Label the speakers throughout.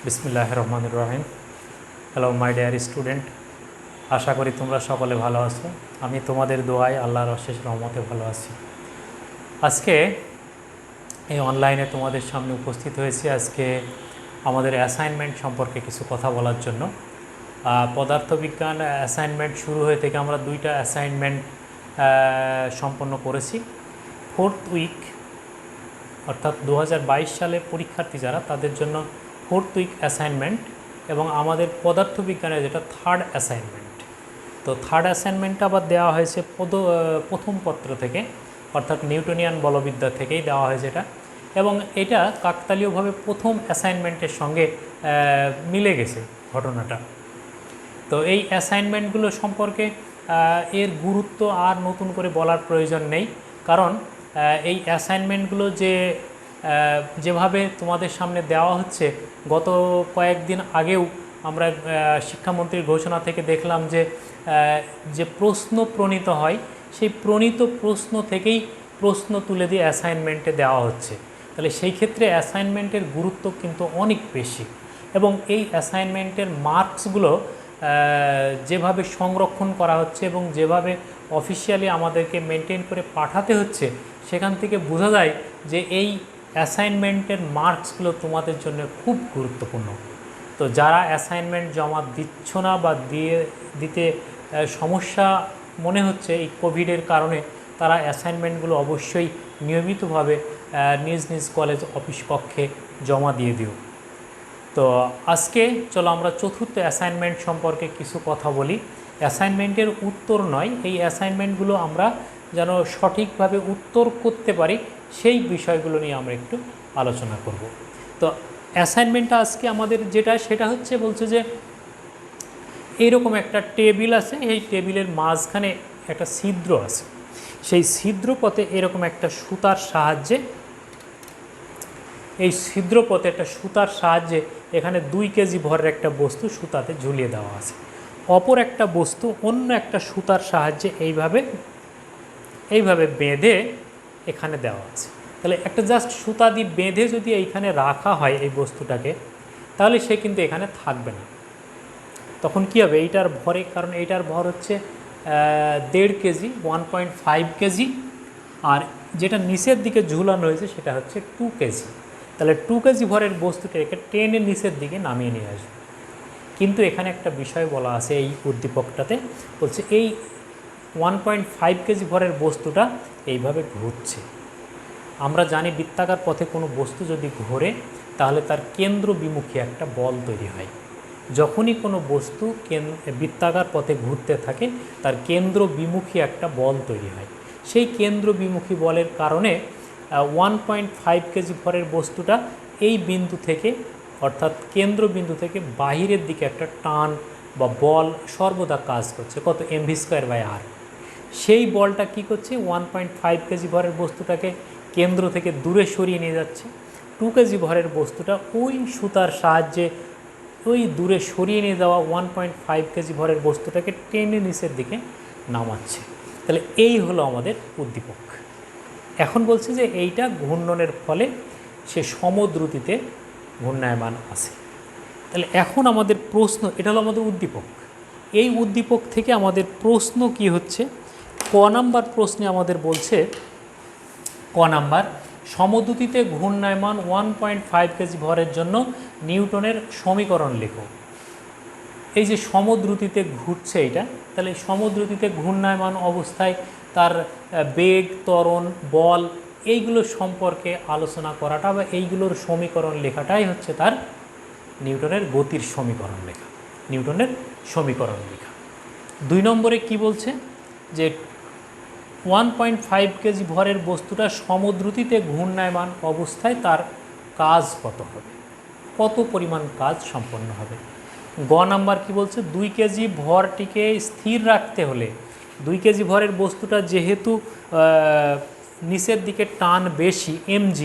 Speaker 1: বিসমিল্লাহির রহমানির রহিম। Hello my dear student, আশা করি তোমরা সকলে ভালো আছো। আমি তোমাদের দোয়ায় আল্লাহর অশেষ রহমতে ভালো আছি। আজকে এই অনলাইনে তোমাদের সামনে উপস্থিত হয়েছি আজকে আমাদের অ্যাসাইনমেন্ট সম্পর্কে কিছু কথা বলার জন্য। পদার্থবিজ্ঞান অ্যাসাইনমেন্ট শুরু হয়ে থেকে আমরা 2টা অ্যাসাইনমেন্ট সম্পন্ন করেছি। 4th উইক অর্থাৎ 2022 সালে পরীক্ষার্থী যারা তাদের জন্য 4th উইক অ্যাসাইনমেন্ট এবং আমাদের পদার্থবিজ্ঞানের যেটা 3rd অ্যাসাইনমেন্ট। তো 3rd অ্যাসাইনমেন্টটা আবার দেওয়া হয়েছে প্রথম পত্র থেকে, অর্থাৎ নিউটনিয়ান বলবিদ্যা থেকেই দেওয়া হয়েছে এটা, এবং এটা কাকতালীয়ভাবে প্রথম অ্যাসাইনমেন্টের সঙ্গে মিলে গেছে ঘটনাটা। তো এই অ্যাসাইনমেন্টগুলো সম্পর্কে এর গুরুত্ব আর নতুন করে বলার প্রয়োজন নেই, কারণ এই অ্যাসাইনমেন্টগুলো যেভাবে তোমাদের সামনে দেওয়া হচ্ছে, গত কয়েকদিন আগেও আমরা শিক্ষামন্ত্রীর ঘোষণা থেকে দেখলাম যে প্রশ্ন প্রণীত হয়, সেই প্রণীত প্রশ্ন থেকেই প্রশ্ন তুলে দিয়ে অ্যাসাইনমেন্টে দেওয়া হচ্ছে। তাহলে সেই ক্ষেত্রে অ্যাসাইনমেন্টের গুরুত্ব কিন্তু অনেক বেশি, এবং এই অ্যাসাইনমেন্টের মার্কসগুলো যেভাবে সংরক্ষণ করা হচ্ছে এবং যেভাবে অফিসিয়ালি আমাদেরকে মেনটেন করে পাঠাতে হচ্ছে, সেখান থেকে বোঝা যায় যে এই অ্যাসাইনমেন্টের মার্কসগুলো তোমাদের জন্য খুব গুরুত্বপূর্ণ। তো যারা অ্যাসাইনমেন্ট জমা দিচ্ছ না বা দিতে সমস্যা মনে হচ্ছে এই কোভিডের কারণে, তারা অ্যাসাইনমেন্টগুলো অবশ্যই নিয়মিতভাবে নিজ নিজ কলেজ অফিস কক্ষে জমা দিয়ে দিও। তো আজকে চলো আমরা 4th অ্যাসাইনমেন্ট সম্পর্কে কিছু কথা বলি। অ্যাসাইনমেন্টের উত্তর নয়, এই অ্যাসাইনমেন্টগুলো আমরা যেন সঠিকভাবে উত্তর করতে পারি সেই বিষয়গুলো নিয়ে আমরা একটু আলোচনা করব। তো অ্যাসাইনমেন্টটা আজকে আমাদের সেটা হচ্ছে, বলছে যে এইরকম একটা টেবিল আছে, এই টেবিলের মাঝখানে একটা ছিদ্র আছে, সেই ছিদ্রপথে এরকম একটা সুতার সাহায্যে একটা সুতার সাহায্যে এখানে 2 কেজি ভরের একটা বস্তু সুতাতে ঝুলিয়ে দেওয়া আছে। অপর একটা বস্তু অন্য একটা সুতার সাহায্যে এইভাবে বেঁধে এখানে দেওয়া আছে। তাহলে একটা জাস্ট সুতা দিয়ে বেঁধে যদি এইখানে রাখা হয় এই বস্তুটাকে, তাহলে সে কিন্তু এখানে থাকবে না। তখন কী হবে, এইটার ভরে, কারণ এইটার ভর হচ্ছে 1.5 কেজি, 1.5 কেজি, আর যেটা নিচের দিকে ঝুলানো হয়েছে সেটা হচ্ছে 2 কেজি। তাহলে 2 কেজি ভরের বস্তুটাকে টেনে নিচের দিকে নামিয়ে নিয়ে আসবে। কিন্তু এখানে একটা বিষয় বলা আছে এই উদ্দীপকটাতে, বলছে এই 1.5 কেজি ভরের বস্তুটা এইভাবে ঘুরছে। আমরা জানি বৃত্তাকার পথে কোনো বস্তু যদি ঘোরে তাহলে তার কেন্দ্র বিমুখী একটা বল তৈরি হয়। যখনই কোনো বস্তু বৃত্তাকার পথে ঘুরতে থাকে তার কেন্দ্র বিমুখী একটা বল তৈরি হয়। সেই কেন্দ্র বিমুখী বলের কারণে 1.5 কেজি ভরের বস্তুটা এই বিন্দু থেকে, অর্থাৎ কেন্দ্র বিন্দু থেকে বাহিরের দিকে একটা টান বা বল সর্বদা কাজ করছে, কত mv²/r। সেই বলটা কি করছে, 1.5 কেজি ভরের বস্তুটাকে কেন্দ্র থেকে দূরে সরিয়ে নিয়ে যাচ্ছে। 2 কেজি ভরের বস্তুটা ওই সুতার সাহায্যে ওই দূরে সরিয়ে নিয়ে যাওয়া 1.5 কেজি ভরের বস্তুটাকে টেনে নিচের দিকে নামাচ্ছে। তাহলে এই হলো আমাদের উদ্দীপক। এখন বলছে যে এইটা ঘূর্ণনের ফলে সে সমদ্রুতিতে ঘূর্ণায়মান আছে। তাহলে এখন আমাদের প্রশ্ন, এটা হলো আমাদের উদ্দীপক। এই উদ্দীপক থেকে আমাদের প্রশ্ন কি হচ্ছে, ক নাম্বার প্রশ্নে আমাদের বলছে, ক নাম্বার, সমদ্রুতিতে ঘূর্ণায়মান 1.5 কেজি ভরের জন্য নিউটনের সমীকরণ লেখো। এই যে সমদ্রুতিতে ঘুরছে এইটা, তাহলে সমদ্রুতিতে ঘূর্ণায়মান অবস্থায় তার বেগ, ত্বরণ, বল, এইগুলো সম্পর্কে আলোচনা করাটা বা এইগুলোর সমীকরণ লেখাটাই হচ্ছে তার নিউটনের গতির সমীকরণ লেখা, নিউটনের সমীকরণ লেখা। 2 নম্বরে কি বলছে, যে 1.5 কেজি ভরের বস্তুটা সমদ্রুতিতে ঘূর্ণায়মান অবস্থায় তার কাজ কত হবে, কত পরিমাণ কাজ সম্পন্ন হবে। গ নাম্বার কি বলছে, 2 কেজি ভরটিকে স্থির রাখতে হলে, 2 কেজি ভরের বস্তুটা যেহেতু নিচের দিকে টান বেশি mg,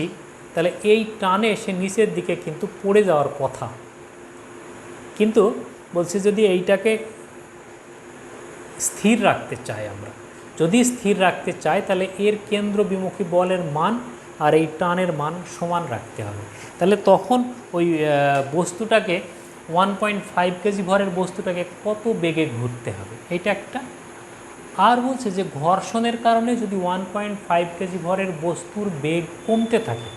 Speaker 1: তাহলে এই টানে সে নিচের দিকে কিন্তু পড়ে যাওয়ার কথা। কিন্তু বলছে যদি এইটাকে স্থির রাখতে চাই আমরা, যদি স্থির রাখতে চাই তাহলে এর কেন্দ্র বিমুখী বলের মান আর এই টানের মান সমান রাখতে হবে। তাহলে তখন ওই বস্তুটাকে 1.5 কেজি ভরের বস্তুটাকে কত বেগে ঘুরতে হবে, এটা একটা। আর বলছে যে ঘর্ষণের কারণে যদি 1.5 কেজি ভরের বস্তুর বেগ কমতে থাকে,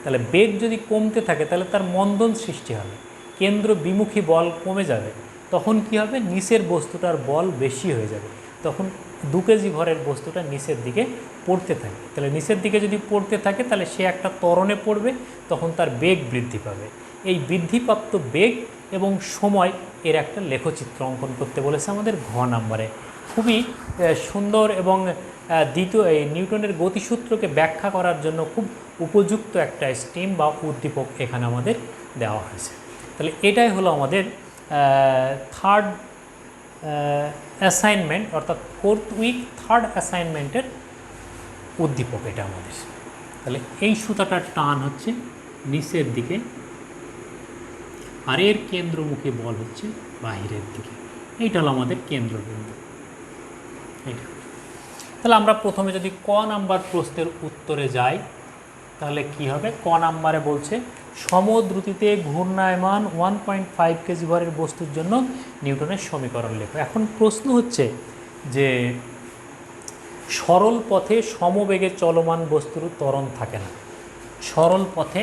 Speaker 1: তাহলে বেগ যদি কমতে থাকে তাহলে তার মন্দন সৃষ্টি হবে, কেন্দ্র বিমুখী বল কমে যাবে। তখন কি হবে, নিচের বস্তুটার বল বেশি হয়ে যাবে, তখন 2 কেজি ভরের বস্তুটা নিচের দিকে পড়তে থাকে। তাহলে নিচের দিকে যদি পড়তে থাকে তাহলে সে একটা ত্বরণে পড়বে, তখন তার বেগ বৃদ্ধি পাবে। এই বৃদ্ধিপ্রাপ্ত বেগ এবং সময় এর একটা লেখচিত্র অঙ্কন করতে বলেছে আমাদের ঘ নাম্বারে। খুবই সুন্দর এবং দ্বিতীয় এই নিউটনের গতিসূত্রকে ব্যাখ্যা করার জন্য খুব উপযুক্ত একটা স্টিম বা উদ্দীপক এখানে আমাদের দেওয়া হয়েছে। তাহলে এটাই হলো আমাদের থার্ড অ্যাসাইনমেন্ট, অর্থাৎ 4th উইক 3rd অ্যাসাইনমেন্টের উদ্দীপক এটা আমাদের। তাহলে এই সুতাটার টান হচ্ছে নিচের দিকে, আর এর কেন্দ্রমুখী বল হচ্ছে বাহিরের দিকে। এইটা হলো আমাদের কেন্দ্রবিন্দু। এইটা তাহলে আমরা প্রথমে যদি ক নাম্বার প্রশ্নের উত্তরে যাই তাহলে কি হবে। ক নাম্বারে বলছে সমদ্রুতিতে ঘূর্ণায়মান 1.5 কেজি ভরের বস্তুর জন্য নিউটনের সমীকরণ লেখো। এখন প্রশ্ন হচ্ছে যে সরল পথে সমবেগে চলমান বস্তুর ত্বরণ থাকে না। সরল পথে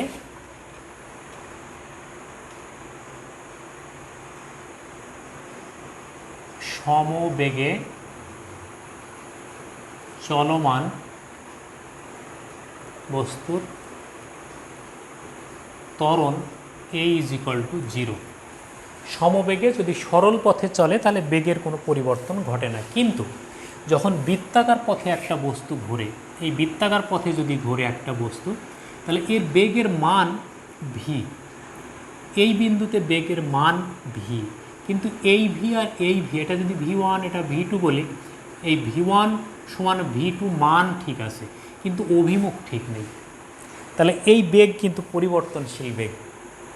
Speaker 1: সমবেগে চলমান বস্তুর ত্বরণ a = 0। সমবেগে যদি সরল পথে চলে তাহলে বেগের কোনো পরিবর্তন ঘটে না, কিন্তু যখন বৃত্তাকার পথে একটা বস্তু ঘোরে, এই বৃত্তাকার পথে যদি ঘোরে একটা বস্তু, তাহলে এর বেগের মান v। এই বিন্দুতে বেগের মান v, কিন্তু এই v আর এই v, এটা যদি v1 এটা v2 বলি, এই v1 সমান v2 মান ঠিক আছে, কিন্তু অভিমুখ ঠিক নেই। তাহলে এই বেগ কিন্তু পরিবর্তনশীল বেগ,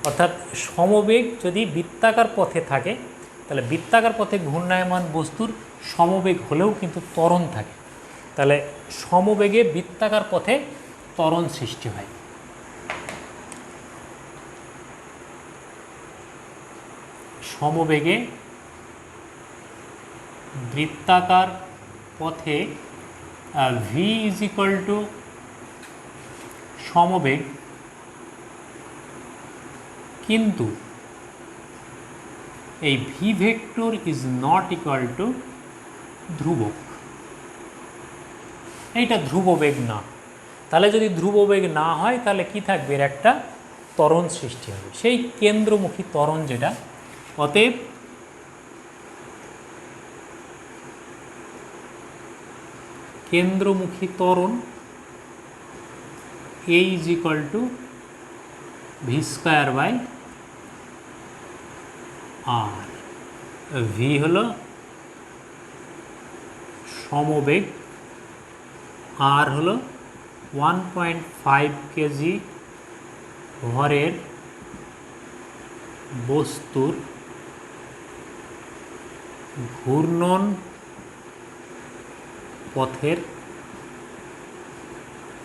Speaker 1: অর্থাৎ সমবেগ যদি বৃত্তাকার পথে থাকে তাহলে বৃত্তাকার পথে ঘূর্ণায়মান বস্তুর সমবেগ হলেও কিন্তু ত্বরণ থাকে। তাহলে সমবেগে বৃত্তাকার পথে ত্বরণ সৃষ্টি হয়। সমবেগে বৃত্তাকার পথে v = সমবেগ, কিন্তু এই v vector is not equal to ধ্রুবক। এইটা ধ্রুববেগ না। তাহলে যদি ধ্রুববেগ না হয় তাহলে কি থাকবে, এর একটা ত্বরণ সৃষ্টি হবে, সেই কেন্দ্রমুখী ত্বরণ যেটা। অতএব কেন্দ্রমুখী ত্বরণ a = v² r। v হলো সমবেগ, r হলো 1.5 কেজি ভরের বস্তুর ঘূর্ণন পথের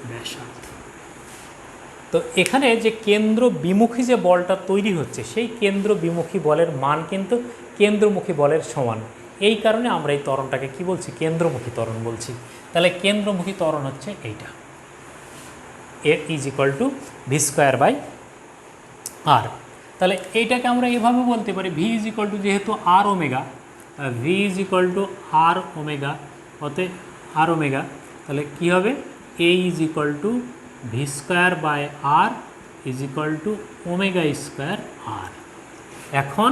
Speaker 1: ব্যাসার্ধ। তো এখানে যে কেন্দ্র বিমুখী যে বলটা তৈরি হচ্ছে, সেই কেন্দ্র বিমুখী বলের মান কিন্তু কেন্দ্রমুখী বলের সমান। এই কারণে আমরা এই ত্বরণটাকে কি বলছি, কেন্দ্রমুখী ত্বরণ বলছি। তাহলে কেন্দ্রমুখী ত্বরণ হচ্ছে এইটা, a = v² r। তাহলে এইটাকে আমরা এভাবে বলতে পারি, v = যেহেতু r omega, v = r omega, অতএব r ওমেগা, তাহলে কি হবে, a = v² r = ω² r। এখন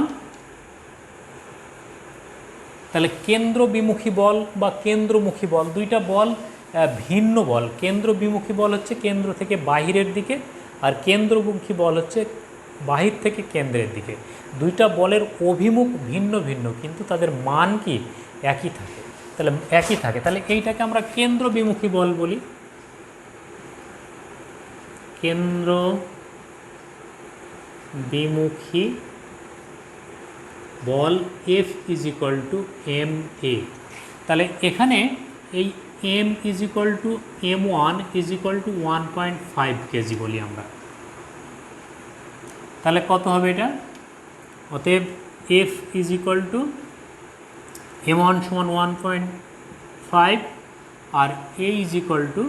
Speaker 1: তাহলে কেন্দ্র বিমুখী বল বা কেন্দ্রমুখী বল, দুইটা বল ভিন্ন বল। কেন্দ্র বিমুখী বল হচ্ছে কেন্দ্র থেকে বাহিরের দিকে, আর কেন্দ্রমুখী বল হচ্ছে বাহির থেকে কেন্দ্রের দিকে। দুইটা বলের অভিমুখ ভিন্ন ভিন্ন, কিন্তু তাদের মান কি একই থাকে। তাহলে একই থাকে, তাহলে এইটাকে আমরা কেন্দ্র বিমুখী বল বলি। কেন্দ্র বিমুখী বল F = ma। তাহলে এখানে এই M is equal to m1 is equal to 1.5 KG বলি আমরা, তাহলে কত হবে এটা? অতএব F is equal to m1 সমান 1.5 আর A is equal to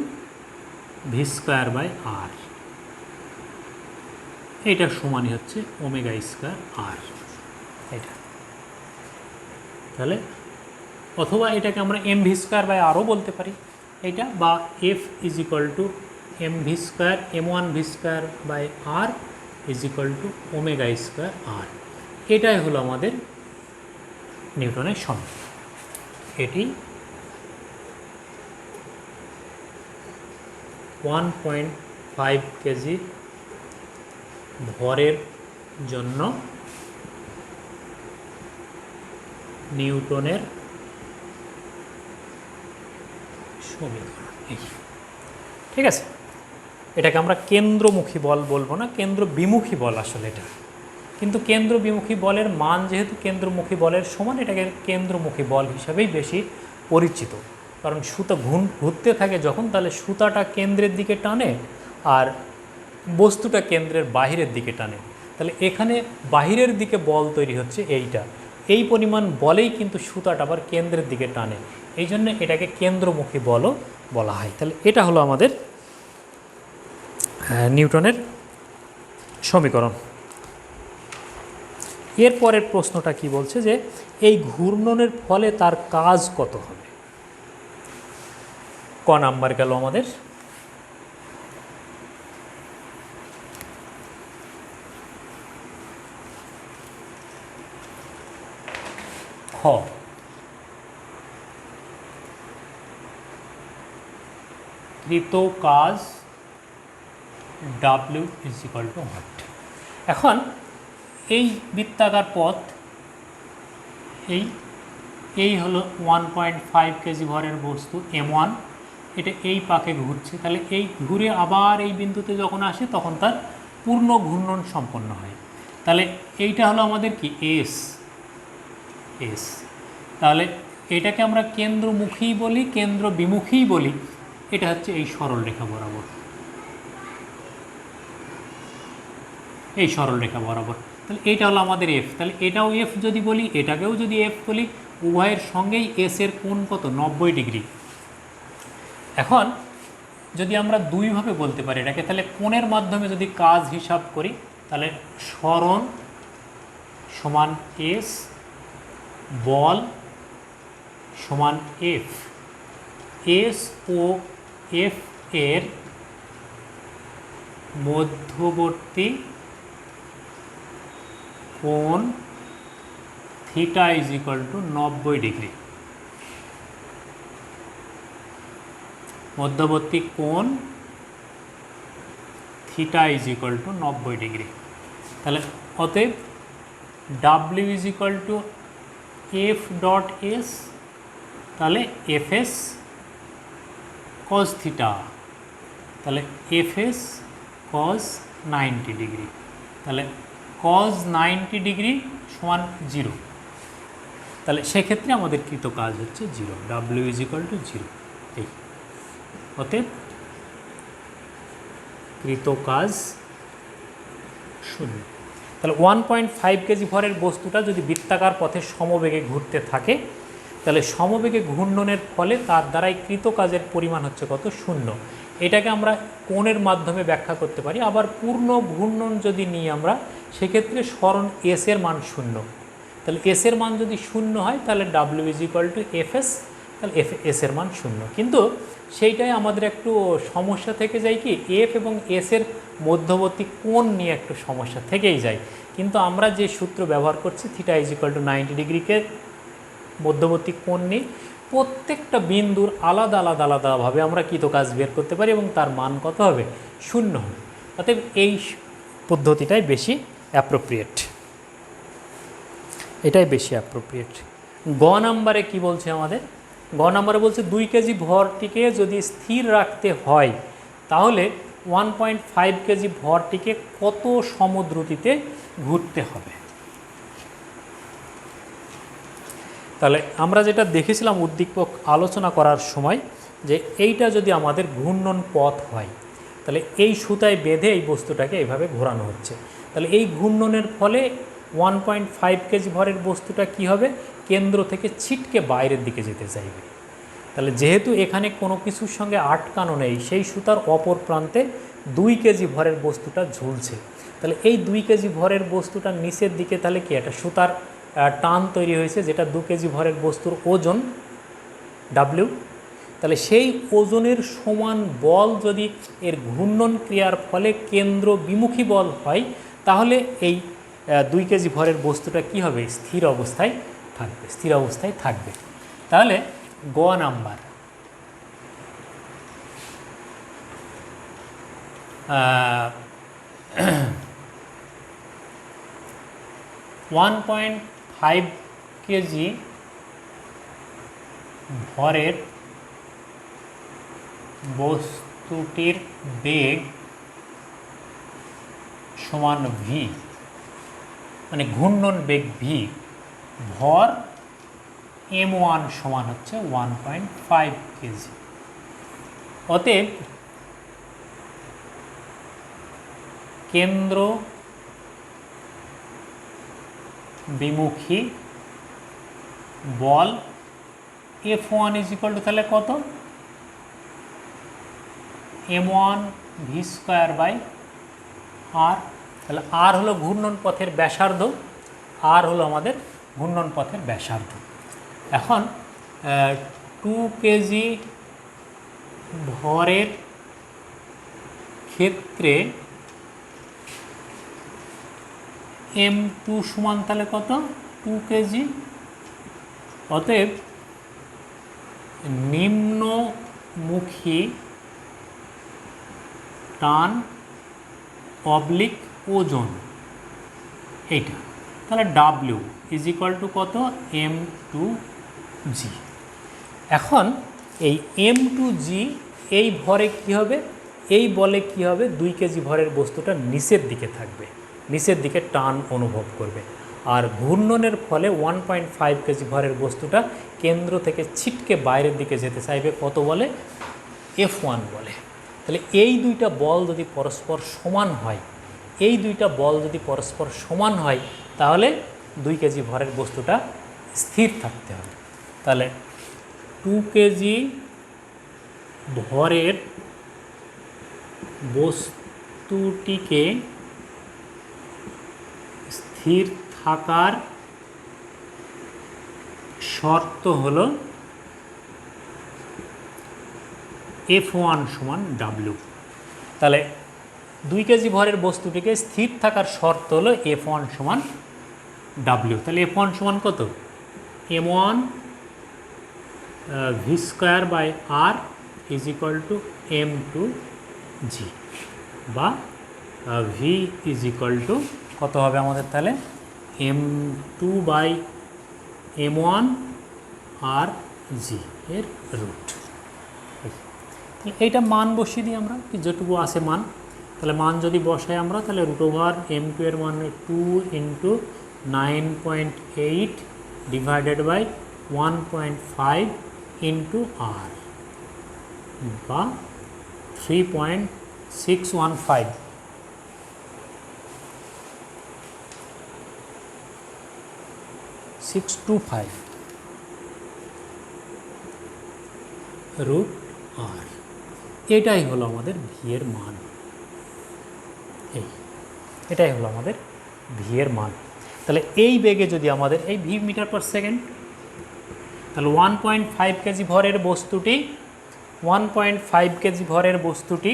Speaker 1: V square by R, এইটা সমানই হচ্ছে ওমেগা স্কোয়ার আর এটা। তাহলে অথবা এটাকে আমরা এম ভি স্কোয়ার বাই আরও বলতে পারি এইটা, বা F is equal to M V square m1 V square by R is equal to omega square R. এটাই হলো আমাদের নিউটনের সূত্র। এটি 1.5 কেজি ভরের জন্য নিউটনের সমীকরণ। ঠিক আছে, এটাকে আমরা কেন্দ্রমুখী বল বলবো না, কেন্দ্র বিমুখী বল আসলে এটা, কিন্তু কেন্দ্র বিমুখী বলের মান যেহেতু কেন্দ্রমুখী বলের সমান, এটাকে কেন্দ্রমুখী বল হিসাবেই বেশি পরিচিত। কারণ সুতা ঘুরতে থাকে যখন, তাহলে সুতাটা কেন্দ্রের দিকে টানে আর বস্তুটা কেন্দ্রের বাহিরের দিকে টানে, তাহলে এখানে বাহিরের দিকে বল তৈরি হচ্ছে এইটা, এই পরিমাণ বলেই কিন্তু সুতাটা আবার কেন্দ্রের দিকে টানে, এই জন্য এটাকে কেন্দ্রমুখী বলও বলা হয়। তাহলে এটা হলো আমাদের নিউটনের সমীকরণ। এরপরের প্রশ্নটা কি বলছে যে এই ঘূর্ণনের ফলে তার কাজ কত হবে? ক নাম্বার গেল আমাদের। খ, কৃত কাজ W is equal two what. এখন এই বৃত্তাকার পথ, এই হলো 1.5 কেজি ভরের বস্তু m1, এটা এই পাকে ঘুরছে, তাহলে এই ঘুরে আবার এই বিন্দুতে যখন আসে তখন তার পূর্ণ ঘূর্ণন সম্পন্ন হয়। তাহলে এইটা হলো আমাদের কি এস, তাহলে এটাকে আমরা কেন্দ্রমুখী বলি, কেন্দ্র বিমুখী বলি, এটা হচ্ছে এই সরল রেখা বরাবর, এই সরল রেখা বরাবর। তাহলে এইটা হলো আমাদের এফ, তাহলে এটাও এফ যদি বলি, এটাকেও যদি এফ বলি, উভয়ের সঙ্গেই এস এর কোণ কত? 90 ডিগ্রি। এখন যদি আমরা দুইভাবে বলতে পারি এটাকে, তাহলে কোণের মাধ্যমে যদি কাজ হিসাব করি, তাহলে সরণ সমান এস, বল সমান এফ। এস ও এফ এর মধ্যবর্তী কোণ theta is equal two 90 degree. মধ্যবর্তী কোণ theta is equal two 90 degree. তাহলে অতএব W is equal two F dot S, তাহলে এফ এস কজ থিটা, তাহলে এফ এস কজ 90 ডিগ্রি, তাহলে কজ 90 ডিগ্রি সমান 0, তাহলে সেক্ষেত্রে আমাদের কৃত কাজ হচ্ছে 0, ডাব্লিউ ইজ ইকুয়াল টু 0। এই অতএব কৃত কাজ 0। তাহলে 1.5 কেজি ভরের বস্তুটা যদি বৃত্তাকার পথে সমবেগে ঘুরতে থাকে, তাহলে সমবেগে ঘূর্ণনের ফলে তার দ্বারাই কৃত কাজের পরিমাণ হচ্ছে কত? 0। এটাকে আমরা কোণের মাধ্যমে ব্যাখ্যা করতে পারি। আবার পূর্ণ ঘূর্ণন যদি নিই আমরা, সেক্ষেত্রে সরণ এস এর মান 0, তাহলে এস এর মান যদি 0 হয় তাহলে W is equal two F S, তাহলে এস এর মান 0। কিন্তু সেইটাই আমাদের একটু সমস্যা থেকে যায়, কি এফ এবং এস এর মধ্যবর্তী কোণ নিয়ে একটু সমস্যা থেকেই যায়। কিন্তু আমরা যে সূত্র ব্যবহার করছি থিটা ইজ ইকুয়াল টু 90 ডিগ্রিকে মধ্যবর্তী কোণ নিয়ে প্রত্যেকটা বিন্দুর আলাদা আলাদা আলাদাভাবে আমরা কৃত কাজ বের করতে পারি এবং তার মান কত হবে? 0 হবে। অতএব এই পদ্ধতিটাই বেশি অ্যাপ্রোপ্রিয়েট, এটাই বেশি অ্যাপ্রোপ্রিয়েট। গ নাম্বারে কি বলছে আমাদের? গ নাম্বারে বলছে 2 কেজি ভরটিকে যদি স্থির রাখতে হয় তাহলে 1.5 কেজি ভরটিকে কত সমদ্রুতিতে ঘুরতে হবে? তাহলে আমরা যেটা দেখেছিলাম উদ্দীপক আলোচনা করার সময়, যে এইটা যদি আমাদের ঘূর্ণন পথ হয়, তাহলে এই সুতায় বেঁধে এই বস্তুটাকে এইভাবে ঘোরানো হচ্ছে, তাহলে এই ঘূর্ণনের ফলে 1.5 কেজি ভরের বস্তুটা কি হবে, কেন্দ্র থেকে ছিটকে বাইরের দিকে যেতে চাইবে। তাহলে যেহেতু এখানে কোনো কিছুর সঙ্গে আটকানো নেই, সেই সুতার অপর প্রান্তে 2 কেজি ভরের বস্তুটা ঝুলছে, তাহলে এই 2 কেজি ভরের বস্তুটা নিচের দিকে তাহলে কি একটা সুতার টান তৈরি হয়েছে, যেটা 2 কেজি ভরের বস্তুর ওজন ডাব্লিউ। তাহলে সেই ওজনের সমান বল যদি এর ঘূর্ণন ক্রিয়ার ফলে কেন্দ্র বিমুখী বল হয়, তাহলে এই 2 কেজি ভরের বস্তুটা কি হবে, স্থির অবস্থায় থাকবে, স্থির অবস্থায় থাকবে। তাহলে গ নাম্বার, 1.5 কেজি ভরের বস্তুটির বেগ সমান ভি, মানে ঘূর্ণন বেগ ভি, ভর m1 সমান হচ্ছে 1.5 কেজি। অতএব কেন্দ্র বিমুখী বল F1 = তাহলে কত, m1 v²/r। তাহলে r হলো ঘূর্ণন পথের ব্যাসার্ধ, r হলো আমাদের ঘূর্ণন পথের ব্যাসার্ধ। এখন 2 কেজি ভরের ক্ষেত্রে m2 সমান তাহলে কত, 2 কেজি। অতএব নিম্নমুখী টান অবলিক ওজন এইটা, তাহলে ডাব্লিউ = কত, m2g। এখন এই m2g এই ভরে কি হবে, এই বলে কি হবে, 2 কেজি ভরের বস্তুটা নিচের দিকে থাকবে, নিচের দিকে টান অনুভব করবে, আর ঘূর্ণনের ফলে 1.5 কেজি ভরের বস্তুটা কেন্দ্র থেকে ছিটকে বাইরের দিকে যেতে চাইবে কত বলে, F1 বলে। তাহলে এই দুইটা বল যদি পরস্পর সমান হয়, এই দুইটা বল যদি পরস্পর সমান হয়, তাহলে 2 কেজি ভরের বস্তুটা স্থির থাকতে হবে। তাহলে 2 কেজি ভরের বস্তুটিকে স্থির থাকার শর্ত হলো F1 সমান W। তাহলে 2 কেজি ভরের বস্তুটিকে স্থির থাকার শর্ত হলো F1 সমান W। তাহলে F1 সমান কত, m1 v²/r = m2g, বা v = কত হবে আমাদের, তাহলে m2/m1 আর g এর রুট। এইটা মান বসিয়ে দিই আমরা, যেটুকু আছে মান, তাহলে মান যদি বসাই আমরা, তাহলে √m2 এর মান 2 × 9.8 / 1.5 × r, বা 3.615 625 √r। এটাই হলো আমাদের ভি এর মান, এটাই হলো আমাদের ভি এর মান। তাহলে এই বেগে যদি আমাদের এই ভি মিটার পার সেকেন্ড, তাহলে 1.5 কেজি ভরের বস্তুটি 1.5 কেজি ভরের বস্তুটি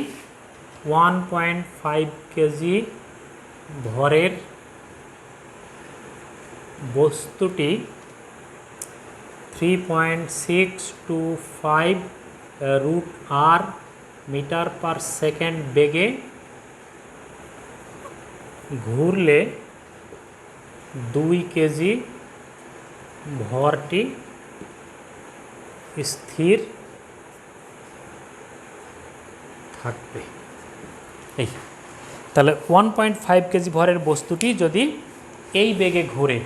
Speaker 1: 1.5 কেজি ভরের বস্তুটি 3.625 √r মিটার পার সেকেন্ড বেগে ঘুরলে 2 কেজি ভরটি স্থির থাকবে। এই তাহলে 1.5 কেজি ভরের বস্তুটি যদি এই বেগে ঘোরে,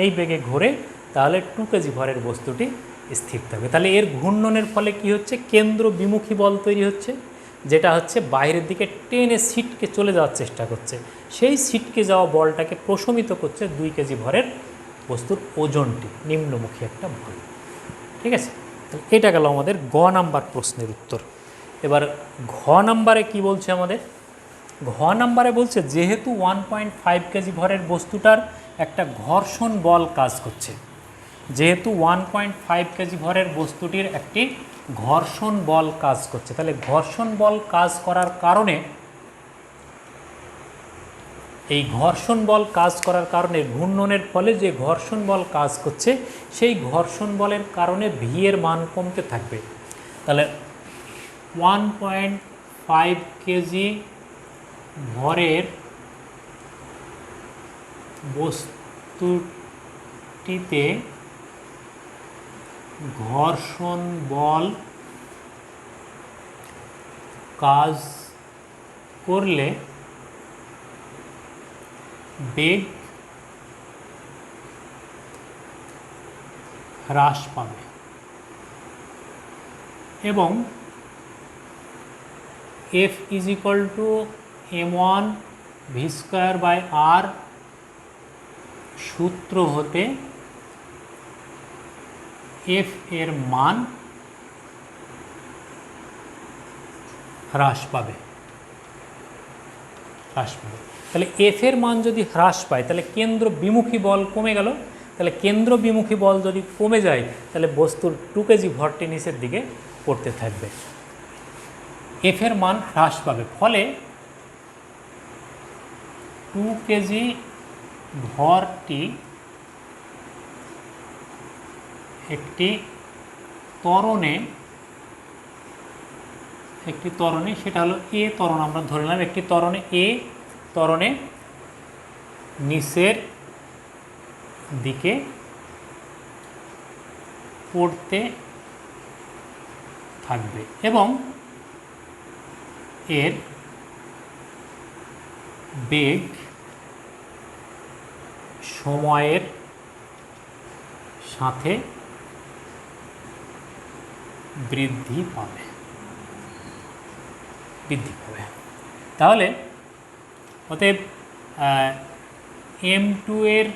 Speaker 1: এই বেগে ঘোরে, তাহলে 2 কেজি ভরের বস্তুটি স্থির থাকবে। তাহলে এর ঘূর্ণনের ফলে কি হচ্ছে, কেন্দ্র বিমুখী বল তৈরি হচ্ছে, যেটা হচ্ছে বাইরের দিকে টেনে সিটকে চলে যাওয়ার চেষ্টা করছে। সেই সিটকে যাওয়া বলটাকে প্রশমিত করছে 2 কেজি ভরের বস্তুর ওজনটি, নিম্নমুখী একটা বল। ঠিক আছে, তাহলে এটা গেল আমাদের গ নাম্বার প্রশ্নের উত্তর। এবার ঘ নাম্বারে কি বলছে আমাদের, ঘ নাম্বারে বলছে যেহেতু 1.5 কেজি ভরের বস্তুটার একটা ঘর্ষণ বল কাজ করছে, যেহেতু 1.5 কেজি ভরের বস্তুটির একটি ঘর্ষণ বল কাজ করছে, তাহলে ঘর্ষণ বল কাজ করার কারণে, এই ঘর্ষণ বল কাজ করার কারণে ঘূর্ণনের ফলে যে ঘর্ষণ বল কাজ করছে, সেই ঘর্ষণ বলের কারণে ভি এর মান কমতে থাকবে। তাহলে 1.5 কেজি ভরের বস্তুটিতে ঘর্ষণ বল কাজ করলে বেগ হ্রাস পাবে এবং F = m1 v²/r সূত্র হতে F এর মান হ্রাস পাবে। তাহলে F এর মান যদি হ্রাস পায় তাহলে কেন্দ্র বিমুখী বল কমে গেল। তাহলে কেন্দ্র বিমুখী বল যদি কমে যায় তাহলে বস্তুর 2 কেজি ভরটি নিচের দিকে পড়তে থাকবে, F এর মান হ্রাস পাবে। ফলে 2 কেজি ভরটি একটি ত্বরণে, সেটা হলো এ ত্বরণ, আমরা ধরে নিলাম একটি ত্বরণে, এ ত্বরণে নিচের দিকে পড়তে থাকবে এবং এর বেগ সময়ের সাথে বৃদ্ধি পাবে। তাহলে অতএব m2 এর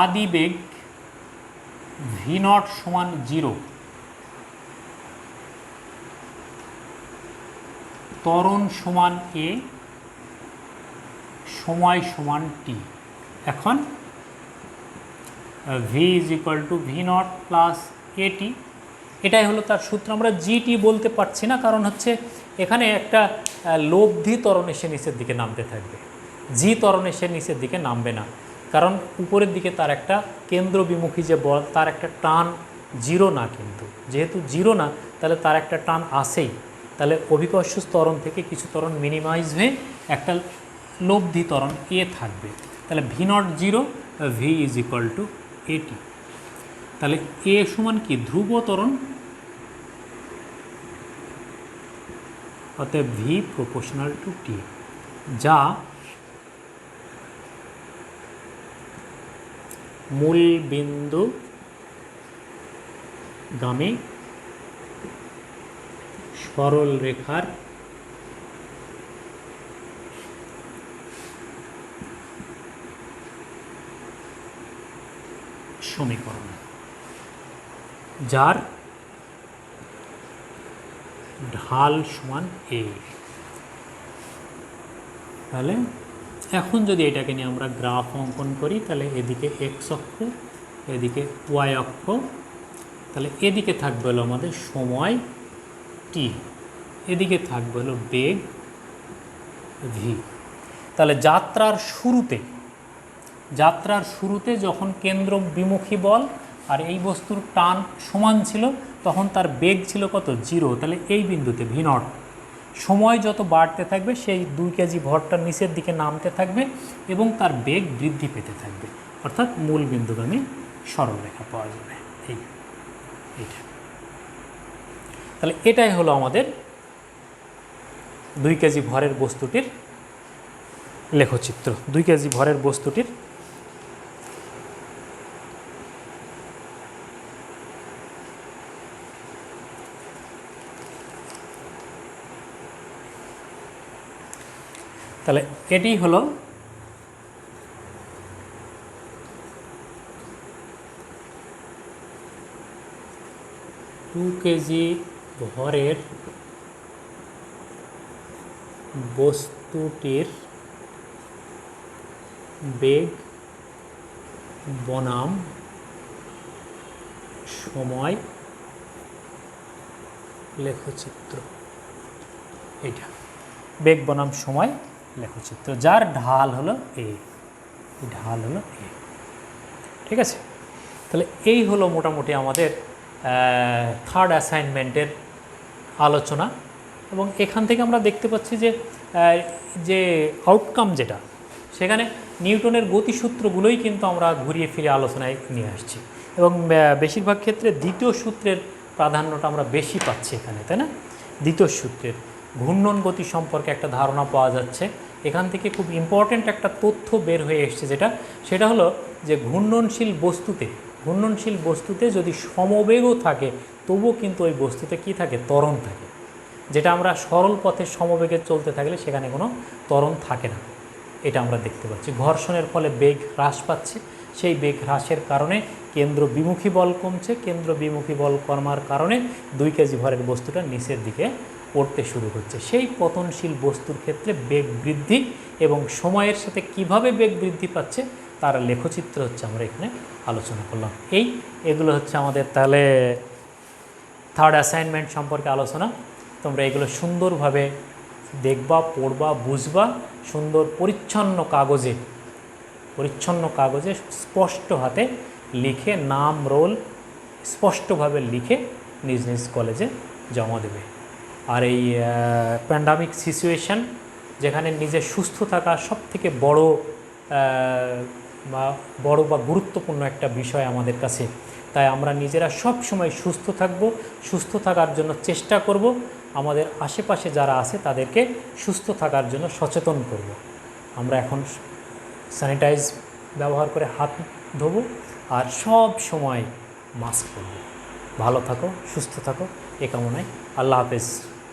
Speaker 1: আদি বেগ v0 সমান 0, ত্বরণ সমান a, সময় সমান t। এখন v = v0 + at, এটাই হলো তার সূত্র। আমরা gt বলতে পারছি না, কারণ হচ্ছে এখানে একটা লব্ধি ত্বরণ এসে নিচের দিকে নামতে থাকবে, জি ত্বরণ এসে নিচের দিকে নামবে না, কারণ উপরের দিকে তার একটা কেন্দ্র বিমুখী যে বল, তার একটা টান 0 না, কিন্তু যেহেতু 0 না তাহলে তার একটা টান আসেই। তাহলে অভিকর্ষ ত্বরণ থেকে কিছু ত্বরণ মিনিমাইজ হয়ে একটা লব্ধি ত্বরণ এ থাকবে। তাহলে v0 0, v = at। তাহলে এ সমান কি, ধ্রুব ত্বরণ, অতএব v = t, যা মূল বিন্দু গামী সরল রেখার সমীকরণ, যার ঢাল সমান a। তাহলে এখন যদি এটাকে নিয়ে আমরা গ্রাফ অঙ্কন করি, তাহলে এদিকে x অক্ষ, এদিকে y অক্ষ, তাহলে এদিকে থাকবে হলো আমাদের সময় t, এদিকে থাকবে হলো বেগ v। তাহলে যাত্রার শুরুতে যখন কেন্দ্র বিমুখী বল আর এই বস্তুর টান সমান ছিল, তখন তার বেগ ছিল কত, 0। তাহলে এই বিন্দুতে v0, সময় যত বাড়তে থাকবে সেই 2 কেজি ভরটা নিচের দিকে নামতে থাকবে এবং তার বেগ বৃদ্ধি পেতে থাকবে, অর্থাৎ মূল বিন্দুগামী সরলরেখা পাওয়া যাবে। এইটা, তাহলে এটাই হলো আমাদের 2 কেজি ভরের বস্তুটির লেখচিত্র। 2 কেজি ভরের বস্তুটির তাহলে এটি হলো কেজি ভরের বস্তুটির বেগ বনাম সময় লেখচিত্র। এইটা বেগ বনাম সময় লেখচিত্র, যার ঢাল হলো এ, ঢাল হলো এ। ঠিক আছে, তাহলে এই হলো মোটামুটি আমাদের থার্ড অ্যাসাইনমেন্টের আলোচনা। এবং এখান থেকে আমরা দেখতে পাচ্ছি যে যে আউটকাম যেটা, সেখানে নিউটনের গতিসূত্রগুলোই কিন্তু আমরা ঘুরিয়ে ফিরে আলোচনায় নিয়ে আসছি। এবং বেশিরভাগ ক্ষেত্রে দ্বিতীয় সূত্রের প্রাধান্যটা আমরা বেশি পাচ্ছি এখানে, তাই না? দ্বিতীয় সূত্রের ঘূর্ণন গতি সম্পর্কে একটা ধারণা পাওয়া যাচ্ছে। এখান থেকে খুব ইম্পর্ট্যান্ট একটা তথ্য বের হয়ে এসছে, সেটা হলো যে ঘূর্ণনশীল বস্তুতে যদি সমবেগও থাকে, তবুও কিন্তু ওই বস্তুতে কি থাকে? ত্বরণ থাকে। যেটা আমরা সরল পথে সমবেগে চলতে থাকলে সেখানে কোনো ত্বরণ থাকে না, এটা আমরা দেখতে পাচ্ছি। ঘর্ষণের ফলে বেগ হ্রাস পাচ্ছে, সেই বেগ হ্রাসের কারণে কেন্দ্র বিমুখী বল কমছে, কেন্দ্র বিমুখী বল কমার কারণে 2 কেজি ভরের বস্তুটা নিচের দিকে পড়তে শুরু করছে। সেই পতনশীল বস্তুর ক্ষেত্রে বেগ বৃদ্ধি এবং সময়ের সাথে কিভাবে বেগ বৃদ্ধি পাচ্ছে তার লেখচিত্র হচ্ছে আমরা এখানে আলোচনা করলাম। এগুলো হচ্ছে আমাদের তাহলে থার্ড অ্যাসাইনমেন্ট সম্পর্কে আলোচনা। তোমরা এগুলো সুন্দরভাবে দেখবা, পড়বা, বুঝবা, সুন্দর পরিচ্ছন্ন কাগজে স্পষ্ট হাতে লিখে, নাম রোল স্পষ্টভাবে লিখে নিজ নিজ কলেজে জমা দেবে। আর এই প্যান্ডামিক সিচুয়েশান, যেখানে নিজে সুস্থ থাকা সবথেকে বড় বা গুরুত্বপূর্ণ একটা বিষয় আমাদের কাছে, তাই আমরা নিজেরা সব সময় সুস্থ থাকব, সুস্থ থাকার জন্য চেষ্টা করব, আমাদের আশেপাশে যারা আছে তাদেরকে সুস্থ থাকার জন্য সচেতন করব। আমরা এখন স্যানিটাইজ ব্যবহার করে হাত ধোবো আর সব সময় মাস্ক পরব। ভালো থাকো, সুস্থ থাকো, এ কামনায়। আল্লাহ হাফেজ।